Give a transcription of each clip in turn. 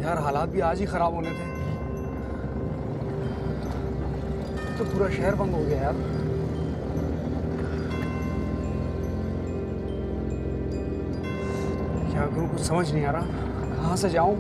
यार हालात भी आज ही खराब होने थे, तो पूरा शहर बंद हो गया यार। क्या करूं, कुछ समझ नहीं आ रहा, कहाँ से जाऊं।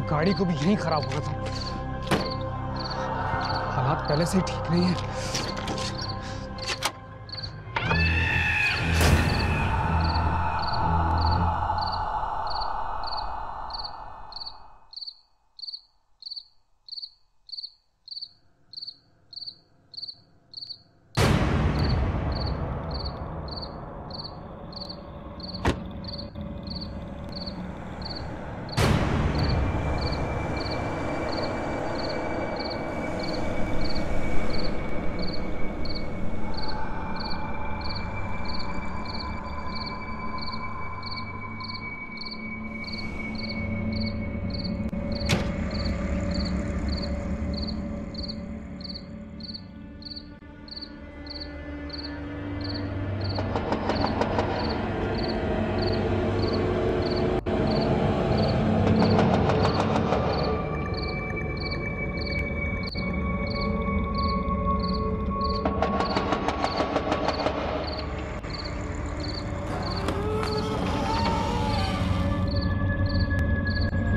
गाड़ी को भी यहीं खराब हुआ था, हालात पहले से ही ठीक नहीं है।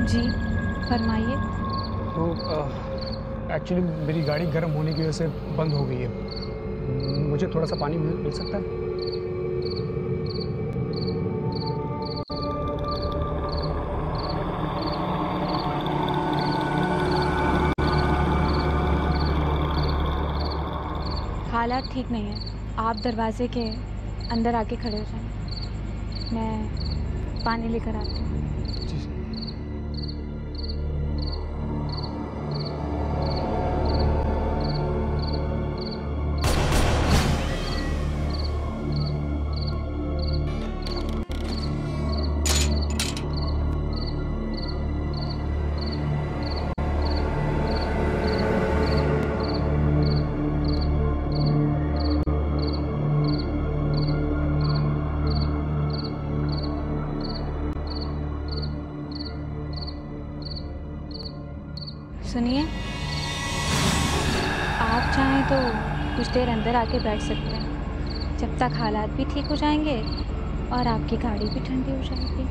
जी फरमाइए। तो एक्चुअली मेरी गाड़ी गर्म होने की वजह से बंद हो गई है, मुझे थोड़ा सा पानी मिल सकता है? हालात ठीक नहीं है, आप दरवाजे के अंदर आके खड़े हो जाएं, मैं पानी लेकर आती हूँ। सुनिए, आप चाहें तो कुछ देर अंदर आके बैठ सकते हैं, जब तक हालात भी ठीक हो जाएंगे और आपकी गाड़ी भी ठंडी हो जाएगी।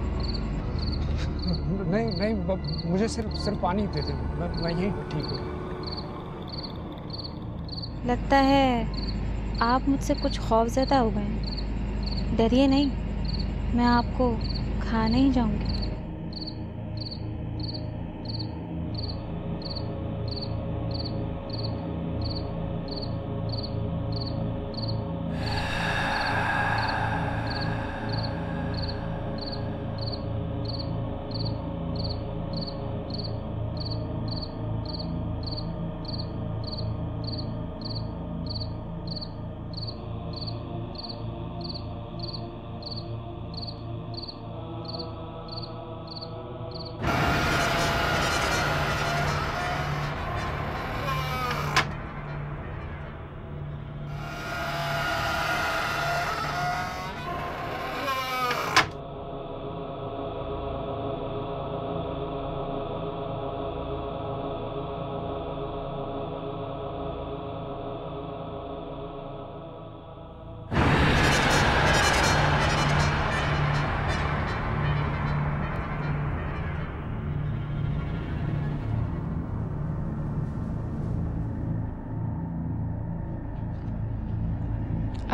नहीं नहीं, मुझे सिर्फ पानी दे दे, मैं यहीं ठीक हूँ। लगता है आप मुझसे कुछ खौफज़दा हो गए हैं। डरिए नहीं, मैं आपको खा नहीं जाऊंगी।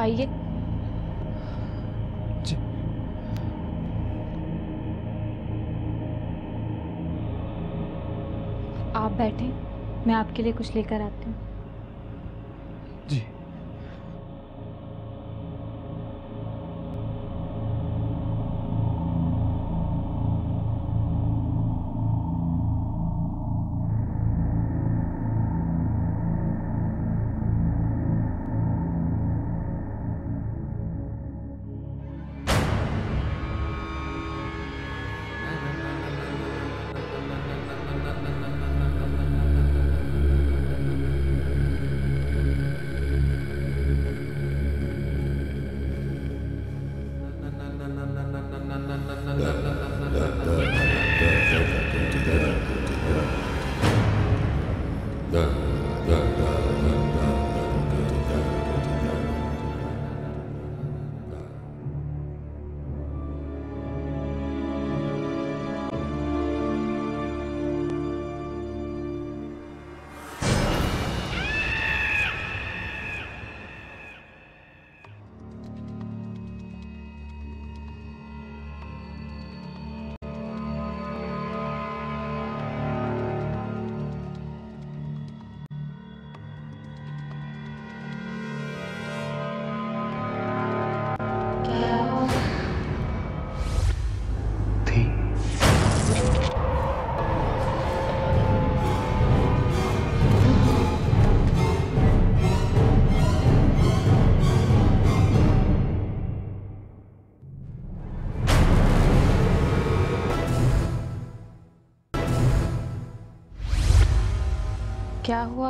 आइए। जी। आप बैठें, मैं आपके लिए कुछ लेकर आती हूँ। जी। थी। क्या हुआ?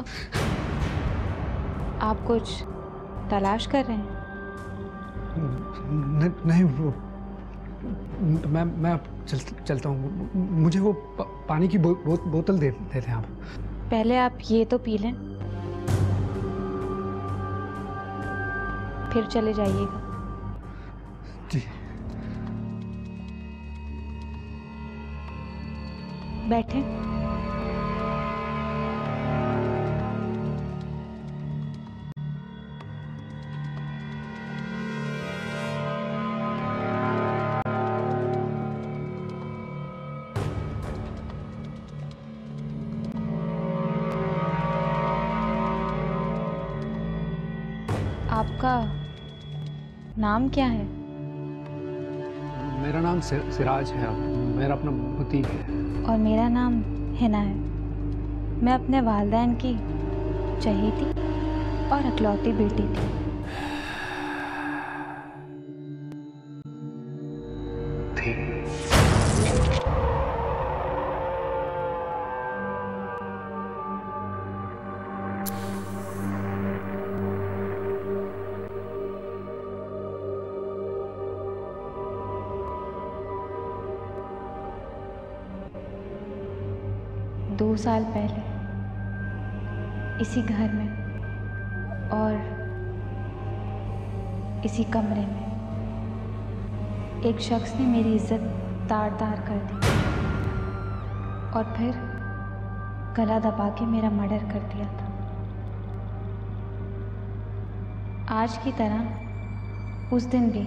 आप कुछ तलाश कर रहे हैं? नहीं, वो मैं अब चलता हूँ। मुझे वो पानी की बोतल दे दें आप। पहले आप ये तो पी लें, फिर चले जाइएगा। जी। बैठें। आपका नाम क्या है? मेरा नाम सिराज है। मेरा अपना बुटीक है। और मेरा नाम हिना है। मैं अपने वालिदैन की चहेती और इकलौती बेटी थी। दो साल पहले इसी घर में और इसी कमरे में एक शख्स ने मेरी इज्जत तार-तार कर दी और फिर गला दबा के मेरा मर्डर कर दिया था। आज की तरह उस दिन भी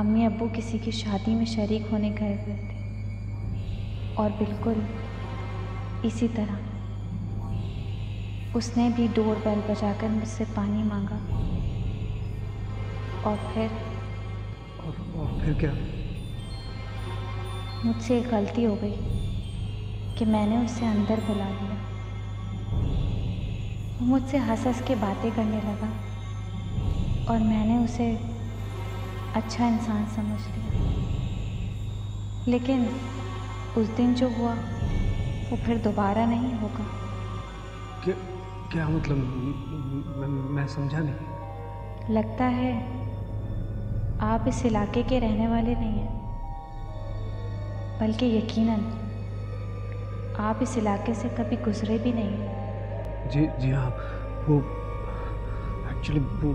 अम्मी अब्बू किसी की शादी में शरीक होने गए हुए थे और बिल्कुल इसी तरह उसने भी डोर बेल बजाकर मुझसे पानी मांगा और फिर क्या? मुझसे एक गलती हो गई कि मैंने उसे अंदर बुला लिया। वो मुझसे हंस-हंस के बातें करने लगा और मैंने उसे अच्छा इंसान समझ लिया। लेकिन उस दिन जो हुआ वो फिर दोबारा नहीं होगा। क्या मतलब? मैं समझा नहीं। लगता है आप इस इलाके के रहने वाले नहीं हैं, बल्कि यकीनन आप इस इलाके से कभी गुजरे भी नहीं हैं। जी हाँ। वो एक्चुअली वो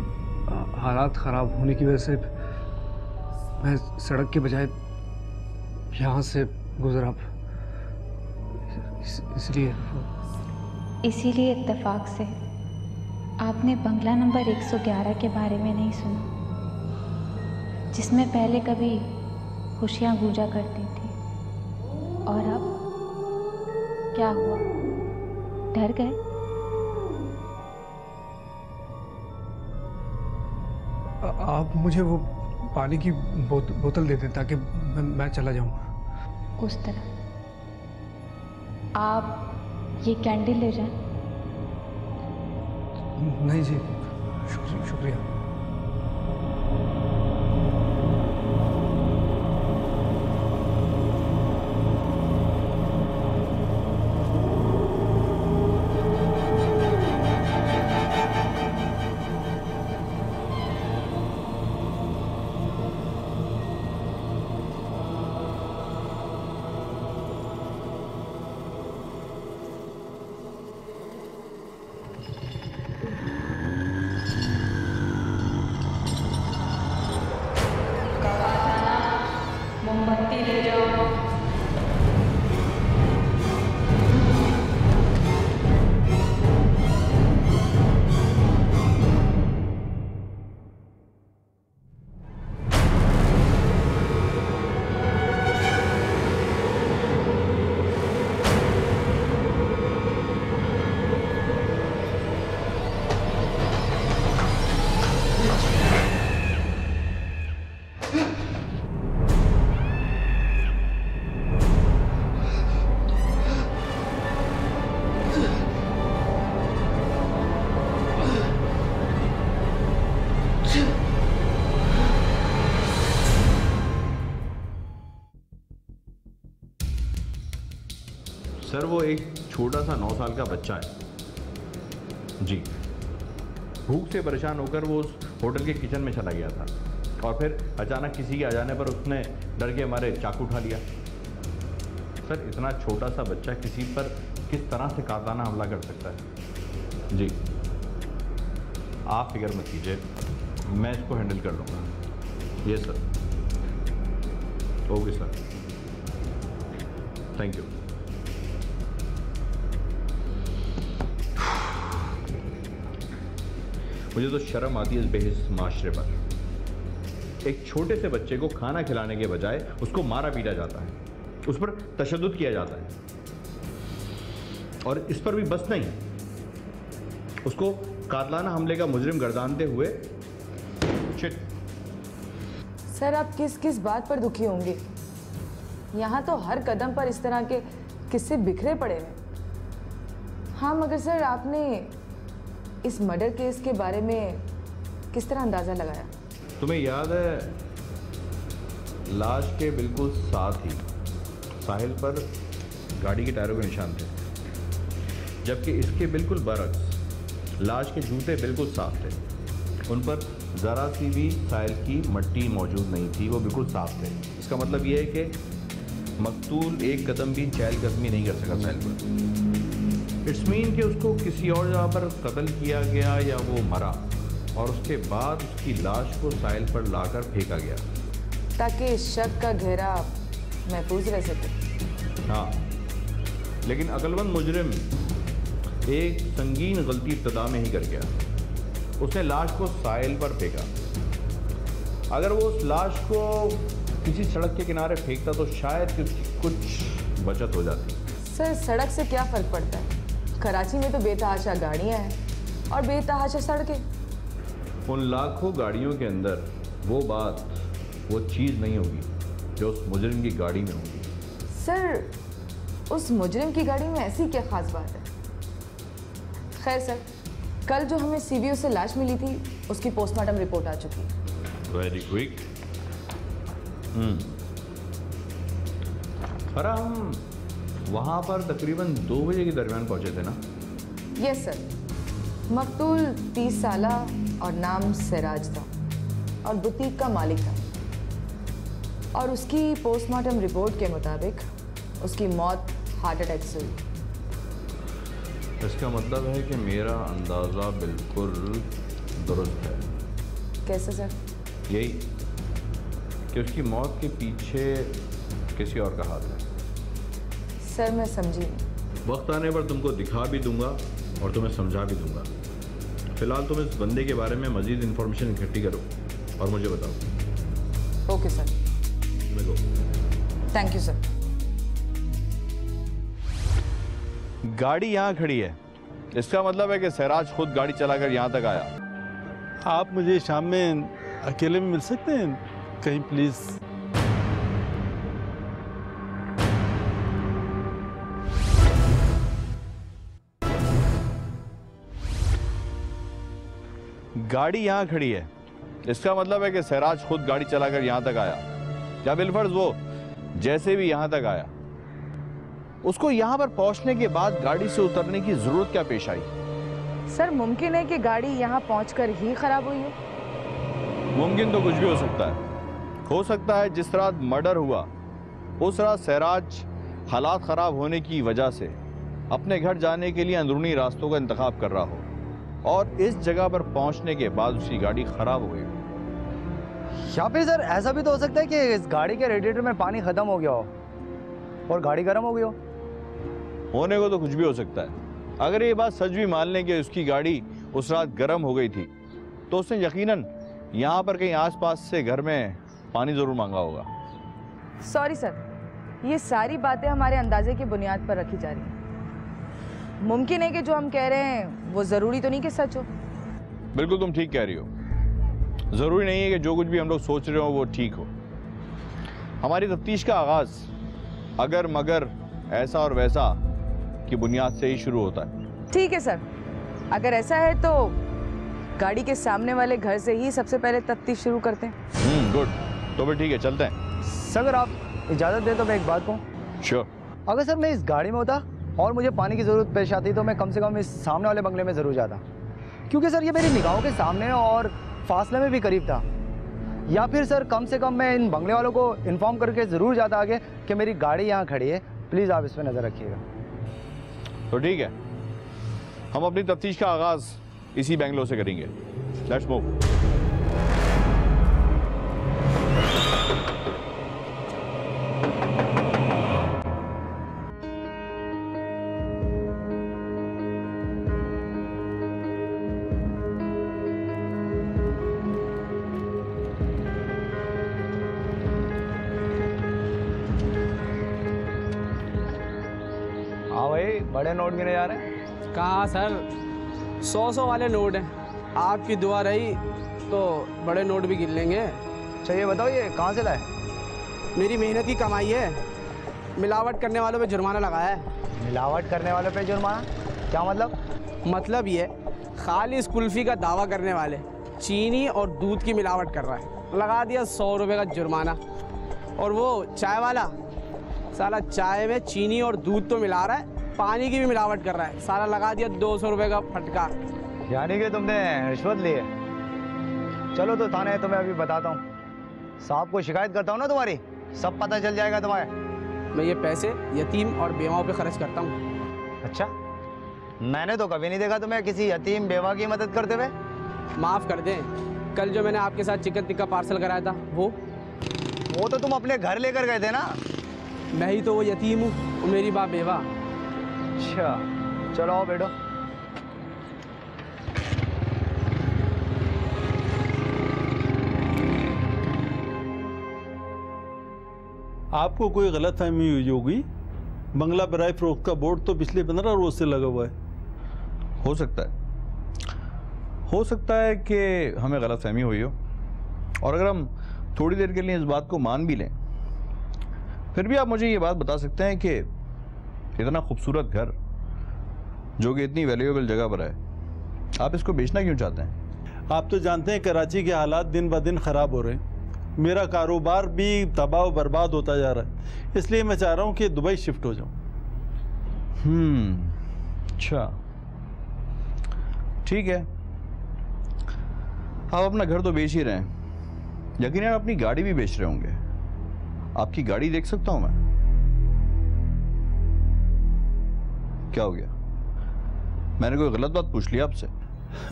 हालात ख़राब होने की वजह से मैं सड़क के बजाय यहाँ से गुजरा, इसीलिए इसीलिए इत्तेफाक से आपने बंगला नंबर 111 के बारे में नहीं सुना, जिसमें पहले कभी खुशियाँ गूंजा करती थी, और अब क्या हुआ? डर गए? आप मुझे वो पानी की बोतल दे दें ताकि मैं चला जाऊं। उस तरह आप ये कैंडल ले जाएं। नहीं जी, शुक्रिया। मोमबत्ती ले जाओ। सर वो एक छोटा सा 9 साल का बच्चा है जी। भूख से परेशान होकर वो उस होटल के किचन में चला गया था और फिर अचानक किसी के आ जाने पर उसने डर के मारे चाकू उठा लिया। सर इतना छोटा सा बच्चा किसी पर किस तरह से कातलाना हमला कर सकता है? जी आप फिक्र मत कीजिए, मैं इसको हैंडल कर लूँगा। Yes sir. Okay sir, thank you. मुझे तो शर्म आती है इस बेहिस माशरे पर। एक छोटे से बच्चे को खाना खिलाने के बजाय उसको मारा पीटा जाता है, उस पर तशद्दुद किया जाता है, और इस पर भी बस नहीं, उसको कातलाना हमले का मुजरिम गर्दानते हुए शिट। सर आप किस किस बात पर दुखी होंगे? यहाँ तो हर कदम पर इस तरह के किस्से बिखरे पड़े हैं। हाँ मगर सर आपने इस मर्डर केस के बारे में किस तरह अंदाजा लगाया? तुम्हें याद है लाश के बिल्कुल साथ ही साहिल पर गाड़ी के टायरों के निशान थे, जबकि इसके बिल्कुल बरक्स लाश के जूते बिल्कुल साफ थे। उन पर ज़रा सी भी साहिल की मट्टी मौजूद नहीं थी, वो बिल्कुल साफ थे। इसका मतलब ये है कि मकतूल एक कदम भी चहलकदमी नहीं कर सका साहिल पर। इट्स मीन कि उसको किसी और जगह पर कत्ल किया गया या वो मरा और उसके बाद उसकी लाश को साहिल पर लाकर फेंका गया ताकि शक का घेरा महफूज रह सके। हाँ, लेकिन अक्लमंद मुजरिम एक संगीन गलती इब्तदा में ही कर गया। उसने लाश को साहिल पर फेंका। अगर वो उस लाश को किसी सड़क के किनारे फेंकता तो शायद कुछ बचत हो जाती। सर सड़क से क्या फ़र्क पड़ता है? कराची में तो बेतहाशा गाड़ियाँ हैं और बेतहाशा सड़कें। उन लाखों गाड़ियों के अंदर वो बात, वो चीज़ नहीं होगी जो उस मुजरिम की गाड़ी में होगी। सर उस मुजरिम की गाड़ी में ऐसी क्या ख़ास बात है? खैर सर, कल जो हमें सीबीओ से लाश मिली थी उसकी पोस्टमार्टम रिपोर्ट आ चुकी है। Very quick. फरा हम वहाँ पर तकरीबन 2 बजे के दरमियान पहुँचे थे ना? Yes sir. मकतूल 30 साला और नाम सिराज था और बुटीक का मालिक था, और उसकी पोस्टमार्टम रिपोर्ट के मुताबिक उसकी मौत हार्ट अटैक से हुई। इसका मतलब है कि मेरा अंदाज़ा बिल्कुल दुरुस्त है। कैसे सर? यही कि उसकी मौत के पीछे किसी और का हाथ है। सर मैं समझी नहीं। वक्त आने पर तुमको दिखा भी दूंगा और तुम्हें समझा भी दूंगा। फिलहाल तुम इस बंदे के बारे में मजीद इंफॉर्मेशन इकट्ठी करो और मुझे बताओ। Okay sir. Go. Thank you sir. गाड़ी यहाँ खड़ी है, इसका मतलब है कि सहराज खुद गाड़ी चलाकर यहाँ तक आया। आप मुझे शाम में अकेले में मिल सकते हैं कहीं प्लीज? गाड़ी यहाँ खड़ी है, इसका मतलब है कि सहराज खुद गाड़ी चलाकर यहाँ तक आया, या बिलफर्ज वो जैसे भी यहाँ तक आया, उसको यहाँ पर पहुँचने के बाद गाड़ी से उतरने की जरूरत क्या पेश आई? सर मुमकिन है कि गाड़ी यहाँ पहुँचकर ही खराब हुई हो। मुमकिन तो कुछ भी हो सकता है जिस रात मर्डर हुआ उस रात सहराज हालात खराब होने की वजह से अपने घर जाने के लिए अंदरूनी रास्तों का इंतखाब कर रहा हो और इस जगह पर पहुंचने के बाद उसकी गाड़ी खराब हो गई। या फिर सर ऐसा भी तो हो सकता है कि इस गाड़ी के रेडिएटर में पानी खत्म हो गया हो और गाड़ी गर्म हो गई हो। होने को तो कुछ भी हो सकता है। अगर ये बात सच भी मान लें कि उसकी गाड़ी उस रात गर्म हो गई थी तो उसने यकीनन यहाँ पर कहीं आसपास से घर में पानी जरूर मांगा होगा। सॉरी सर, ये सारी बातें हमारे अंदाजे की बुनियाद पर रखी जा रही हैं। मुमकिन है कि जो हम कह रहे हैं वो ज़रूरी तो नहीं कि सच हो। बिल्कुल तुम ठीक कह रही हो। ज़रूरी नहीं है कि जो कुछ भी हम लोग सोच रहे हो वो ठीक हो। हमारी तफ्तीश का आगाज़ अगर मगर ऐसा और वैसा की बुनियाद से ही शुरू होता है। ठीक है सर, अगर ऐसा है तो गाड़ी के सामने वाले घर से ही सबसे पहले तफ्तीश शुरू करते हैं। गुड, तो फिर ठीक है, चलते हैं। सर अगर आप इजाज़त दें तो मैं एक बात कहूँ। श्योर। अगर सर मैं इस गाड़ी में होता और मुझे पानी की ज़रूरत पेश आती तो मैं कम से कम इस सामने वाले बंगले में ज़रूर जाता, क्योंकि सर ये मेरी निगाहों के सामने और फासले में भी करीब था। या फिर सर कम से कम मैं इन बंगले वालों को इन्फॉर्म करके ज़रूर जाता आगे कि मेरी गाड़ी यहाँ खड़ी है, प्लीज़ आप इस पर नज़र रखिएगा। तो ठीक है, हम अपनी तफ्तीश का आगाज़ इसी बेंगलोर से करेंगे। Let's move. हाँ भाई, बड़े नोट गिने जा रहे हैं। कहाँ सर, 100 वाले नोट हैं। आपकी दुआ रही तो बड़े नोट भी गिन लेंगे। अच्छा ये बताओ ये कहाँ से लाए? मेरी मेहनत की कमाई है, मिलावट करने वालों पे जुर्माना लगाया है। मिलावट करने वालों पे जुर्माना? क्या मतलब? मतलब ये खालिस कुल्फ़ी का दावा करने वाले चीनी और दूध की मिलावट कर रहा है, लगा दिया 100 रुपये का जुर्माना। और वो चाय वाला साला चाय में चीनी और दूध तो मिला रहा है, पानी की भी मिलावट कर रहा है, सारा लगा दिया 200 रुपये का फटका। यानी कि तुमने रिश्वत ली है? चलो तो थाने तुम्हें अभी बताता हूँ, साहब को शिकायत करता हूँ ना तुम्हारी, सब पता चल जाएगा तुम्हारे। मैं ये पैसे यतीम और बेवाओं पे खर्च करता हूँ। अच्छा, मैंने तो कभी नहीं देखा तुम्हें किसी यतीम बेवा की मदद करते हुए। माफ़ कर दें, कल जो मैंने आपके साथ चिकन टिक्का पार्सल कराया था वो तो तुम अपने घर लेकर गए थे ना? मैं ही तो वो यतीम हूँ, वो मेरी बाप बेवा। अच्छा चलो आओ बैठो। आपको कोई गलत फहमी हुई होगी, बंगला बराए फरोख्त का बोर्ड तो पिछले 15 रोज से लगा हुआ है। हो सकता है कि हमें गलत फहमी हुई हो, और अगर हम थोड़ी देर के लिए इस बात को मान भी लें, फिर भी आप मुझे ये बात बता सकते हैं कि इतना खूबसूरत घर जो कि इतनी वैल्यूएबल जगह पर है, आप इसको बेचना क्यों चाहते हैं? आप तो जानते हैं कराची के हालात दिन ब दिन ख़राब हो रहे हैं, मेरा कारोबार भी तबाह बर्बाद होता जा रहा है, इसलिए मैं चाह रहा हूँ कि दुबई शिफ्ट हो जाऊँ। अच्छा ठीक है, आप अपना घर तो बेच ही रहे हैं, यकीनन अपनी गाड़ी भी बेच रहे होंगे। आपकी गाड़ी देख सकता हूं मैं? क्या हो गया, मैंने कोई गलत बात पूछ लिया आपसे?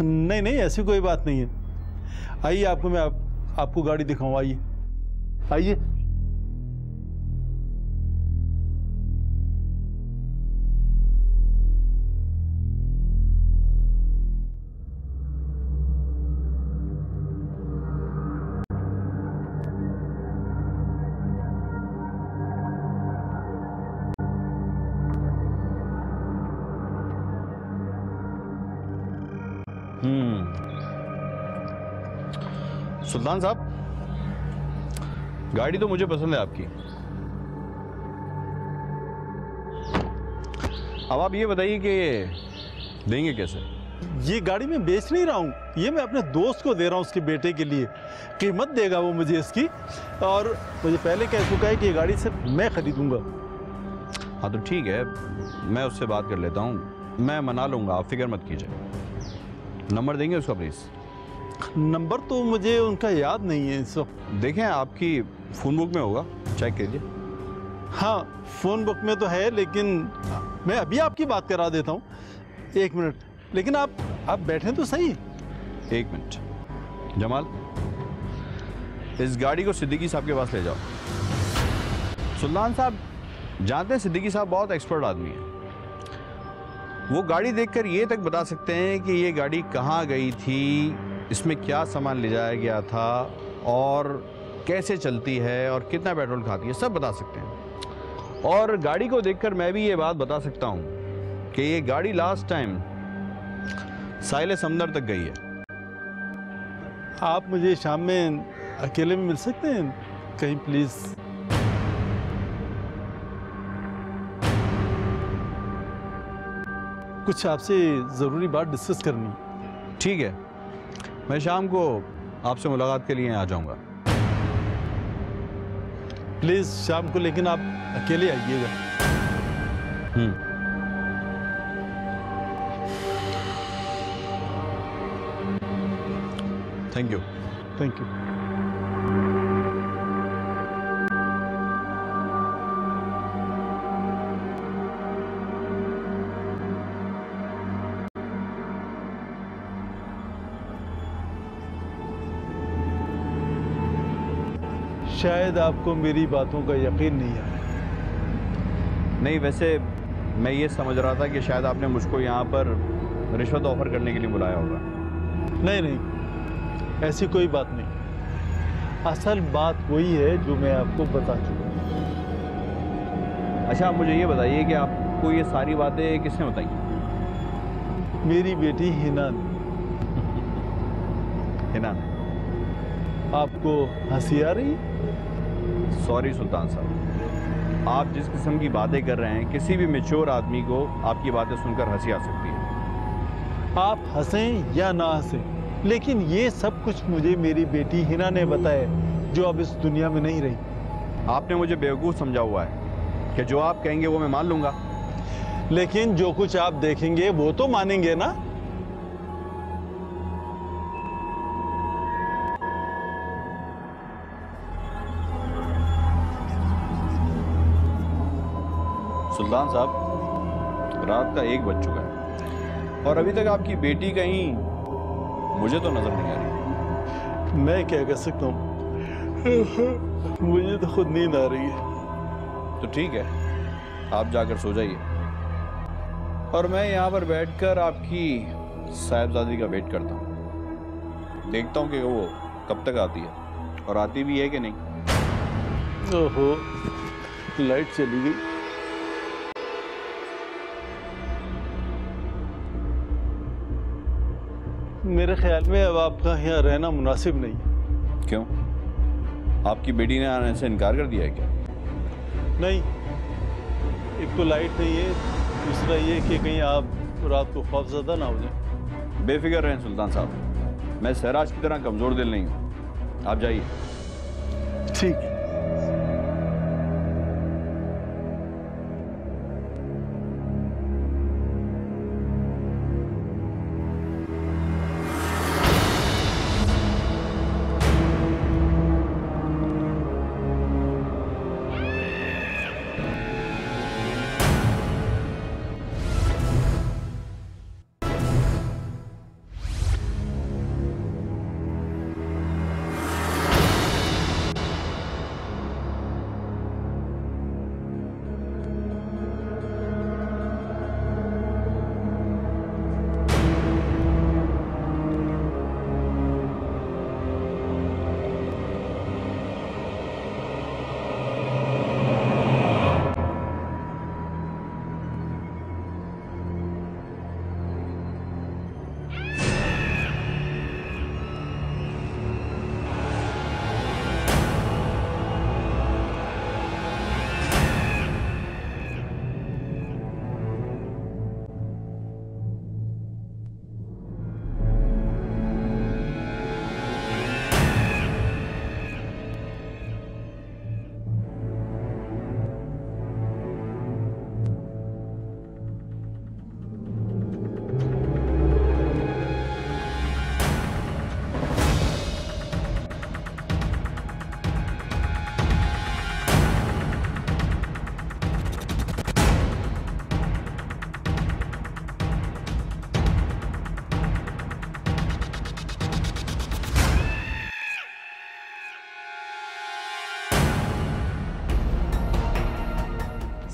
नहीं नहीं, ऐसी कोई बात नहीं है। आइए आपको मैं आपको गाड़ी दिखाऊं, आइए आइए। सुल्तान साहब, गाड़ी तो मुझे पसंद है आपकी। अब आप ये बताइए कि देंगे कैसे? ये गाड़ी मैं बेच नहीं रहा हूँ, ये मैं अपने दोस्त को दे रहा हूँ, उसके बेटे के लिए। कीमत देगा वो मुझे इसकी, और मुझे पहले कह चुका है कि ये गाड़ी सिर्फ मैं खरीदूंगा। हाँ तो ठीक है, मैं उससे बात कर लेता हूँ, मैं मना लूँगा, आप फिक्र मत कीजिए। नंबर देंगे उसका प्लीज़? नंबर तो मुझे उनका याद नहीं है इस वक्त। देखें आपकी फ़ोन बुक में होगा, चेक कीजिए। हाँ, फ़ोन बुक में तो है, लेकिन मैं अभी आपकी बात करा देता हूँ। एक मिनट, लेकिन आप बैठें तो सही। एक मिनट जमाल, इस गाड़ी को सिद्दीकी साहब के पास ले जाओ। सुल्तान साहब जानते हैं सिद्दीकी साहब बहुत एक्सपर्ट आदमी हैं। वो गाड़ी देखकर ये तक बता सकते हैं कि ये गाड़ी कहाँ गई थी, इसमें क्या सामान ले जाया गया था, और कैसे चलती है, और कितना पेट्रोल खाती है, सब बता सकते हैं। और गाड़ी को देखकर मैं भी ये बात बता सकता हूँ कि ये गाड़ी लास्ट टाइम साहिल समंदर तक गई है। आप मुझे शाम में अकेले में मिल सकते हैं कहीं प्लीज़? कुछ आपसे ज़रूरी बात डिस्कस करनी। ठीक है, मैं शाम को आपसे मुलाकात के लिए आ जाऊंगा। प्लीज़ शाम को, लेकिन आप अकेले आइएगा। Thank you. Thank you. शायद आपको मेरी बातों का यकीन नहीं आया। नहीं, वैसे मैं ये समझ रहा था कि शायद आपने मुझको यहाँ पर रिश्वत ऑफर करने के लिए बुलाया होगा। नहीं नहीं, ऐसी कोई बात नहीं। असल बात वही है जो मैं आपको बता चुका हूँ। अच्छा, आप मुझे ये बताइए कि आपको ये सारी बातें किसने बताई? मेरी बेटी हिना ने। हिना ने? आपको हंसी आ रही? सॉरी सुल्तान साहब, आप जिस किस्म की बातें कर रहे हैं, किसी भी मैच्योर आदमी को आपकी बातें सुनकर हंसी आ सकती है। आप हंसें या ना हंसें, लेकिन ये सब कुछ मुझे मेरी बेटी हिना ने बताया, जो अब इस दुनिया में नहीं रही। आपने मुझे बेवकूफ़ समझा हुआ है कि जो आप कहेंगे वो मैं मान लूंगा। लेकिन जो कुछ आप देखेंगे वो तो मानेंगे ना। सुल्तान साहब, रात का 1 बज चुका है और अभी तक आपकी बेटी कहीं मुझे तो नजर नहीं आ रही। मैं क्या कर सकता हूँ, मुझे तो खुद नींद आ रही है। तो ठीक है, आप जाकर सो जाइए और मैं यहाँ पर बैठकर आपकी साहिबजादी का वेट करता हूँ। देखता हूँ कि वो कब तक आती है और आती भी है कि नहीं। ओहो, लाइट चली गई। मेरे ख्याल में अब आपका यहाँ रहना मुनासिब नहीं है। क्यों? आपकी बेटी ने आने से इनकार कर दिया है क्या? नहीं, एक तो लाइट नहीं है, दूसरा ये कि कहीं आप रात को खौफज़दा ना हो जाए। बेफिक्र रहें सुल्तान साहब, मैं सहराज की तरह कमज़ोर दिल नहीं हूँ। आप जाइए। ठीक है।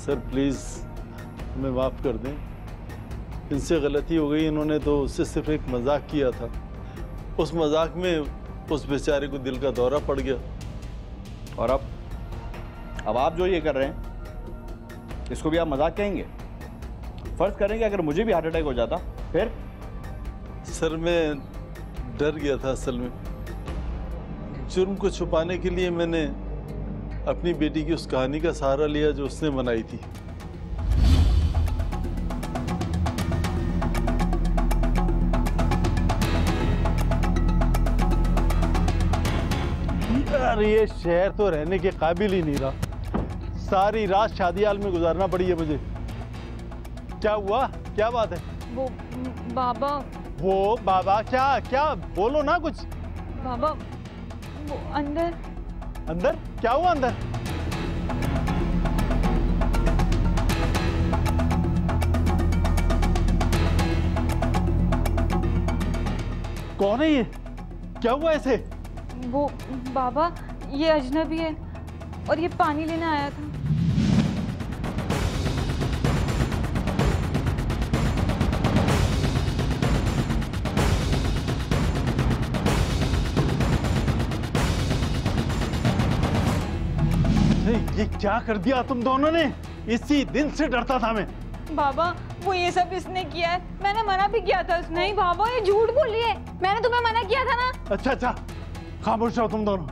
सर प्लीज़ हमें माफ़ कर दें, इनसे गलती हो गई। इन्होंने तो उससे सिर्फ एक मजाक किया था, उस मजाक में उस बेचारे को दिल का दौरा पड़ गया। और अब आप जो ये कर रहे हैं इसको भी आप मजाक कहेंगे? फर्ज करेंगे अगर मुझे भी हार्ट अटैक हो जाता फिर? सर मैं डर गया था असल में। जुर्म को छुपाने के लिए मैंने अपनी बेटी की उस कहानी का सहारा लिया जो उसने बनाई थी। यार ये शहर तो रहने के काबिल ही नहीं रहा। सारी रात शादी हाल में गुजारना पड़ी है मुझे। क्या हुआ, क्या बात है? वो बाबा। वो बाबा क्या क्या बोलो ना कुछ। बाबा वो अंदर। अंदर क्या हुआ? अंदर कौन है ये? क्या हुआ ऐसे? वो बाबा ये अजनबी है और ये पानी लेने आया था। ये क्या कर दिया तुम दोनों ने? इसी दिन से डरता था मैं। बाबा वो ये सब इसने किया है, मैंने मना भी किया था। नहीं बाबा ये झूठ बोली है, मैंने तुम्हें मना किया था ना। अच्छा अच्छा खामोश रहो तुम दोनों,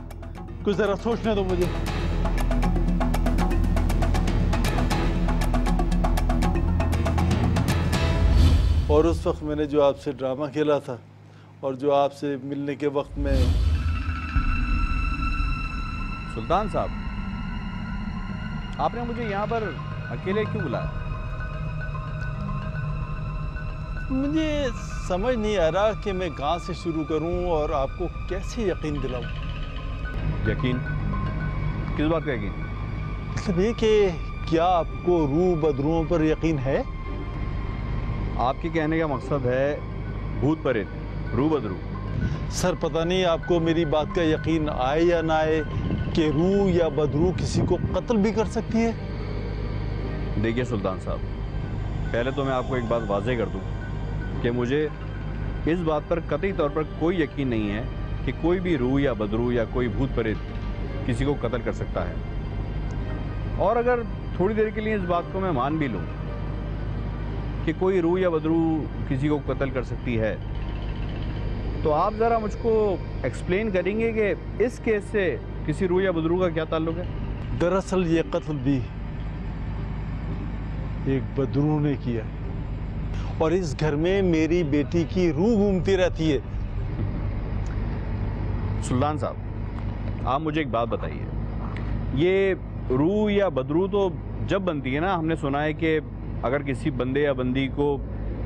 कुछ जरा सोचने दो मुझे। और उस वक्त मैंने जो आपसे ड्रामा खेला था और जो आपसे मिलने के वक्त में। सुल्तान साहब, आपने मुझे यहाँ पर अकेले क्यों बुलाया? मुझे समझ नहीं आ रहा कि मैं कहाँ से शुरू करूँ और आपको कैसे यकीन दिलाऊं। यकीन? किस बात का यकीन? मतलब ये कि क्या आपको रूह बदरूओं पर यकीन है? आपके कहने का मकसद है भूत प्रेत, रूह बदरू? सर पता नहीं आपको मेरी बात का यकीन आए या ना आए कि रूह या बदरू किसी को कत्ल भी कर सकती है। देखिए सुल्तान साहब, पहले तो मैं आपको एक बात वाज़ेह कर दूं कि मुझे इस बात पर कतई तौर पर कोई यकीन नहीं है कि कोई भी रूह या बदरू या कोई भूत प्रेत किसी को कत्ल कर सकता है। और अगर थोड़ी देर के लिए इस बात को मैं मान भी लूं कि कोई रूह या बदरू किसी को कत्ल कर सकती है, तो आप ज़रा मुझको एक्सप्लेन करेंगे कि इस केस से किसी रूह या बदरू का क्या ताल्लुक है? दरअसल ये कत्ल भी एक बदरू ने किया और इस घर में मेरी बेटी की रूह घूमती रहती है। सुल्तान साहब, आप मुझे एक बात बताइए, ये रूह या बदरू तो जब बनती है ना, हमने सुना है कि अगर किसी बंदे या बंदी को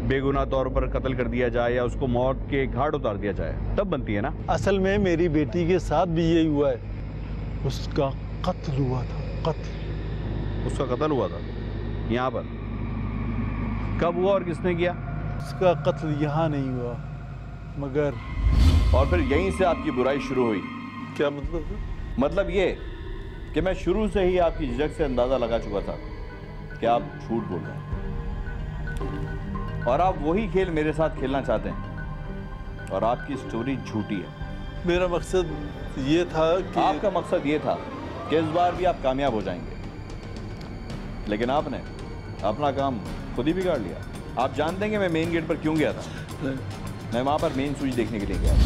बेगुनाह तौर पर कत्ल कर दिया जाए या उसको मौत के घाट उतार दिया जाए तब बनती है ना? असल में मेरी बेटी के साथ भी यही हुआ है। उसका कत्ल हुआ था, कत्ल। उसका कत्ल हुआ था यहाँ पर? कब हुआ और किसने किया? उसका कत्ल यहाँ नहीं हुआ मगर। और फिर यहीं से आपकी बुराई शुरू हुई? क्या मतलब है? मतलब ये कि मैं शुरू से ही आपकी झिझक से अंदाज़ा लगा चुका था कि आप झूठ बोल रहे हैं और आप वही खेल मेरे साथ खेलना चाहते हैं और आपकी स्टोरी झूठी है। मेरा मकसद ये था कि आपका मकसद ये था कि इस बार भी आप कामयाब हो जाएंगे, लेकिन आपने अपना काम खुद ही बिगाड़ लिया। आप जानते हैं कि मैं मेन गेट पर क्यों गया था? मैं वहां पर मेन स्विच देखने के लिए गया था।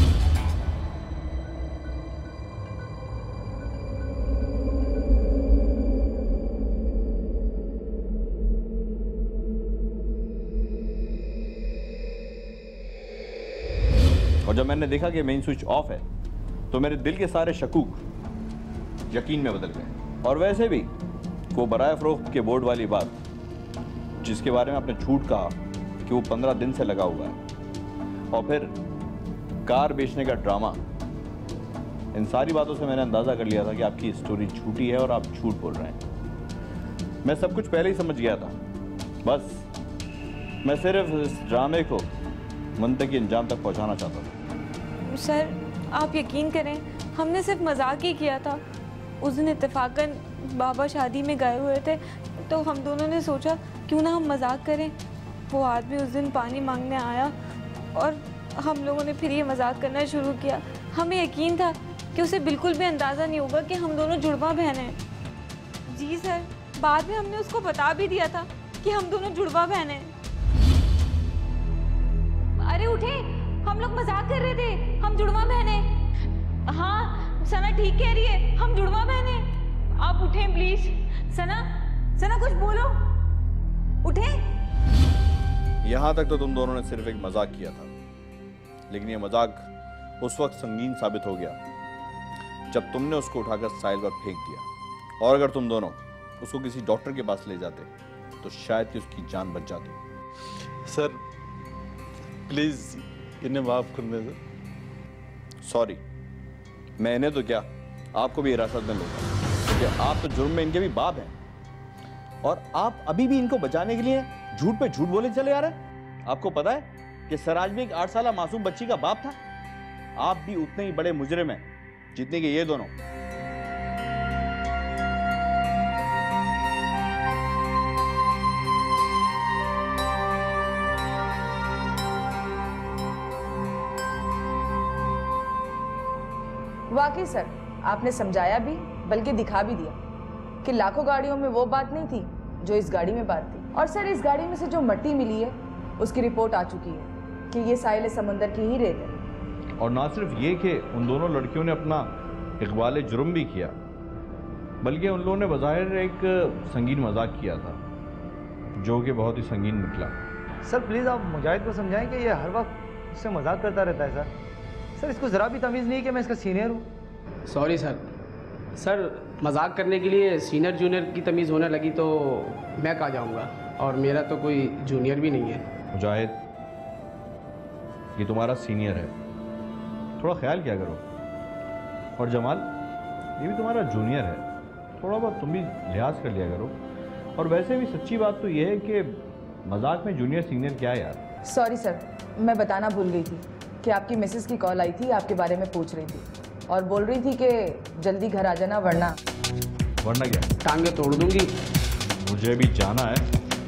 और जब मैंने देखा कि मेन स्विच ऑफ है तो मेरे दिल के सारे शकूक यकीन में बदल गए। और वैसे भी वो बराए फरोख्त के बोर्ड वाली बात जिसके बारे में आपने झूठ कहा कि वो 15 दिन से लगा हुआ है, और फिर कार बेचने का ड्रामा, इन सारी बातों से मैंने अंदाज़ा कर लिया था कि आपकी स्टोरी झूठी है और आप झूठ बोल रहे हैं। मैं सब कुछ पहले ही समझ गया था, बस मैं सिर्फ इस ड्रामे को मुंतकी अंजाम तक पहुंचाना चाहता था। सर आप यकीन करें, हमने सिर्फ मजाक ही किया था। उस दिन इत्तेफाकन बाबा शादी में गए हुए थे तो हम दोनों ने सोचा क्यों ना हम मजाक करें। वो आदमी उस दिन पानी मांगने आया और हम लोगों ने फिर ये मजाक करना शुरू किया। हमें यकीन था कि उसे बिल्कुल भी अंदाज़ा नहीं होगा कि हम दोनों जुड़वा बहन हैं। जी सर, बाद में हमने उसको बता भी दिया था कि हम दोनों जुड़वा बहन हैं। अरे उठे, हम लोग मजाक कर रहे थे, हम जुड़वा बहन हैं। हाँ सना ठीक कह रही है, हम जुड़वा बहन हैं। आप उठें प्लीज। सना, सना कुछ बोलो, उठें। यहाँ तक तो तुम दोनों ने सिर्फ एक मजाक किया था, लेकिन ये मजाक उस वक्त संगीन साबित हो गया जब तुमने उसको उठाकर साहिल पर फेंक दिया। और अगर तुम दोनों उसको किसी डॉक्टर के पास ले जाते तो शायद कि उसकी जान बच जाती। सर प्लीज इन्हें माफ करने दो। सॉरी, मैं इन्हें तो क्या, आपको भी हिरासत में लूंगा, क्योंकि आप तो जुर्म में इनके भी बाप हैं और आप अभी भी इनको बचाने के लिए झूठ पे झूठ बोले चले आ रहे हैं। आपको पता है कि सराज भी एक 8 साल मासूम बच्ची का बाप था। आप भी उतने ही बड़े मुजरिम हैं जितने के ये दोनों। वाकई सर, आपने समझाया भी बल्कि दिखा भी दिया कि लाखों गाड़ियों में वो बात नहीं थी जो इस गाड़ी में बात थी। और सर इस गाड़ी में से जो मिट्टी मिली है उसकी रिपोर्ट आ चुकी है कि ये साहिल समुंदर की ही रेत है। और ना सिर्फ ये कि उन दोनों लड़कियों ने अपना इकबाल जुर्म भी किया, बल्कि उन लोगों ने बज़ाहिर एक संगीन मजाक किया था जो कि बहुत ही संगीन निकला। सर प्लीज़ आप मुजाहिद को समझाएं कि ये हर वक्त उससे मजाक करता रहता है सर इसको ज़रा भी तमीज़ नहीं कि मैं इसका सीनियर हूँ। सॉरी सर, मजाक करने के लिए सीनियर जूनियर की तमीज़ होने लगी तो मैं कहाँ जाऊँगा, और मेरा तो कोई जूनियर भी नहीं है। मुजाहिद, ये तुम्हारा सीनियर है, थोड़ा ख्याल किया करो। और जमाल, ये भी तुम्हारा जूनियर है, थोड़ा बहुत तुम भी लिहाज कर लिया करो। और वैसे भी सच्ची बात तो ये है कि मजाक में जूनियर सीनियर क्या है यार। सॉरी सर, मैं बताना भूल गई थी कि आपकी मिसेस की कॉल आई थी, आपके बारे में पूछ रही थी और बोल रही थी कि जल्दी घर आ जाना वरना क्या? टांगे तोड़ दूंगी। मुझे भी जाना है,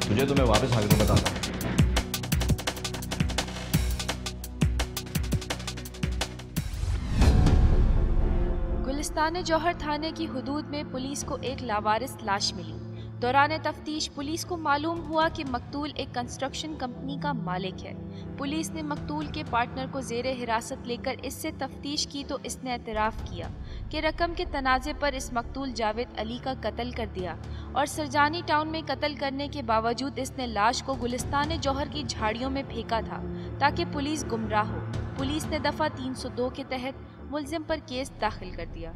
तुझे तो मैं वापस आकर बताता हूँ। गुलिस्तान जौहर थाने की हुदूद में पुलिस को एक लावारिस लाश मिली। दौरान तफ्तीश पुलिस को मालूम हुआ कि मकतूल एक कंस्ट्रक्शन कंपनी का मालिक है। पुलिस ने मकतूल के पार्टनर को जेरे हिरासत लेकर इससे तफ्तीश की तो इसने एतराफ़ किया कि रकम के तनाज़े पर इस मकतूल जावेद अली का कत्ल कर दिया और सरजानी टाउन में कत्ल करने के बावजूद इसने लाश को गुलिस्तान जौहर की झाड़ियों में फेंका था ताकि पुलिस गुमराह हो। पुलिस ने दफ़ा 302 के तहत मुलजिम पर केस दाखिल कर दिया।